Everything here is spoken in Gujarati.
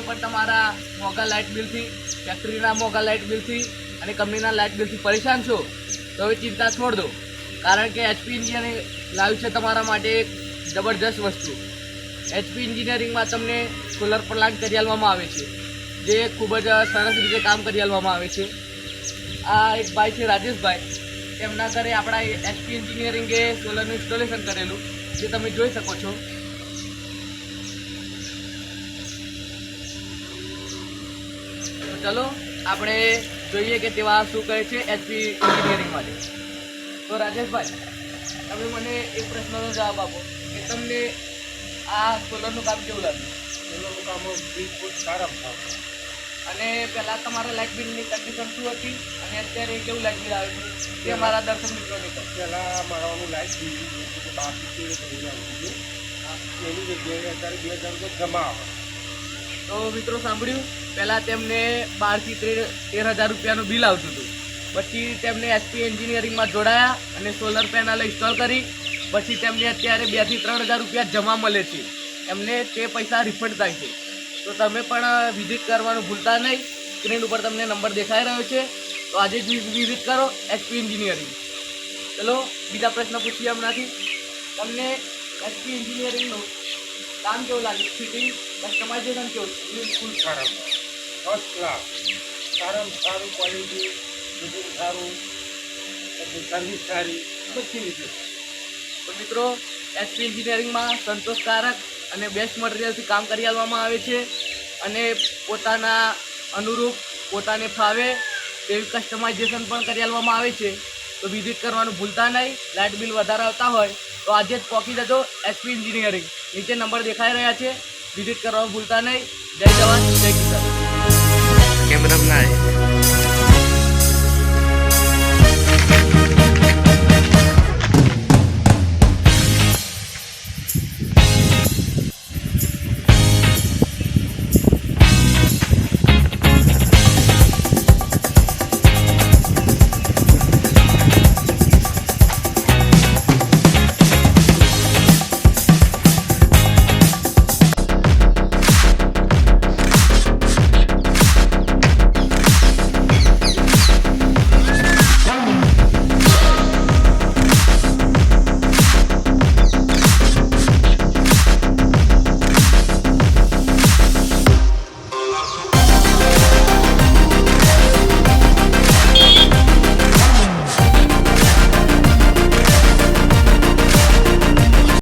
પણ તમારા મોંઘા લાઇટ બિલથી, ફેક્ટરીના મોંઘા લાઇટ બિલથી અને કંપનીના લાઇટ બિલથી પરેશાન છો તો હવે ચિંતા છોડ દો, કારણ કે HP એન્જિનિયરિંગ લાવ્યું છે તમારા માટે એક જબરજસ્ત વસ્તુ. HP એન્જિનિયરિંગમાં તમને સોલર પ્લાન્ટ કરી આપવામાં આવે છે, જે ખૂબ જ સરસ રીતે કામ કરી આપવામાં આવે છે. આ એક ભાઈ છે રાજેશભાઈ, એમના ઘરે આપણા HP એન્જિનિયરિંગે સોલરનું ઇન્સ્ટોલેશન કરેલું, જે તમે જોઈ શકો છો. તો ચલો આપણે જોઈએ કે તેવા શું કહે છે HP એન્જિનિયરિંગ માટે. તો રાજેશભાઈ, તમે મને એક પ્રશ્નનો જવાબ આપો કે તમને આ સોલરનું કામ કેવું લાગ્યું? સોલરનું કામ બિલકુલ સારા ભાવ. અને પહેલાં તમારા લાઇટ બિલની કન્ડિશન શું હતી અને અત્યારે કેવું લાઇટ બિલ આવે છે તે અમારા દર્શક મિત્રોને કહો. પહેલાં મારાનું લાઇટ બિલ 12 થઈ આવતું એની જગ્યાએ અત્યારે 2000 રૂપિયા જમા આવે. તો મિત્રો સાંભળ્યું, પહેલાં તેમને 12 થી 13,000 રૂપિયાનું બિલ આવતું હતું. પછી તેમને HP એન્જિનિયરિંગમાં જોડાયા અને સોલર પેનલ ઇન્સ્ટોલ કરી. પછી તેમને અત્યારે 2,000 થી 3,000 રૂપિયા જમા મળે છે. એમને તે પૈસા રિફંડ થાય છે. તો તમે પણ વિઝિટ કરવાનું ભૂલતા નહીં. સ્ક્રીન ઉપર તમને નંબર દેખાઈ રહ્યો છે, તો આજે જ વિઝિટ કરો HP એન્જિનિયરિંગ. ચલો બીજા પ્રશ્ન પૂછીએ હમણાંથી. તમને HP એન્જિનિયરિંગનું કામ કેવું લાગ્યું? ફિટિંગ, કસ્ટમાઇઝેશન કેવું? બિલકુલ સારા ભાવ, ફર્સ્ટ ક્લાસ, સારામાં સારું ક્વોલિટી, બધું સારું, પછી સર્વિસ સારી, બધી રીતે. તો મિત્રો, HP એન્જિનિયરિંગમાં સંતોષકારક અને બેસ્ટ મટીરિયલથી કામ કરી આપવામાં આવે છે અને પોતાના અનુરૂપ, પોતાને ફાવે તેવી કસ્ટમાઇઝેશન પણ કરી આપવામાં આવે છે. તો વિઝિટ કરવાનું ભૂલતા નહીં. લાઇટ બિલ વધારે આવતા હોય તો આજે જ પહોંચી જજો HP એન્જિનિયરિંગ. નીચે નંબર દેખાઈ રહ્યા છે, વિઝિટ કરવાનું ભૂલતા નહીં. જય જવાન, જય કિસાન. કેમેરામાં ના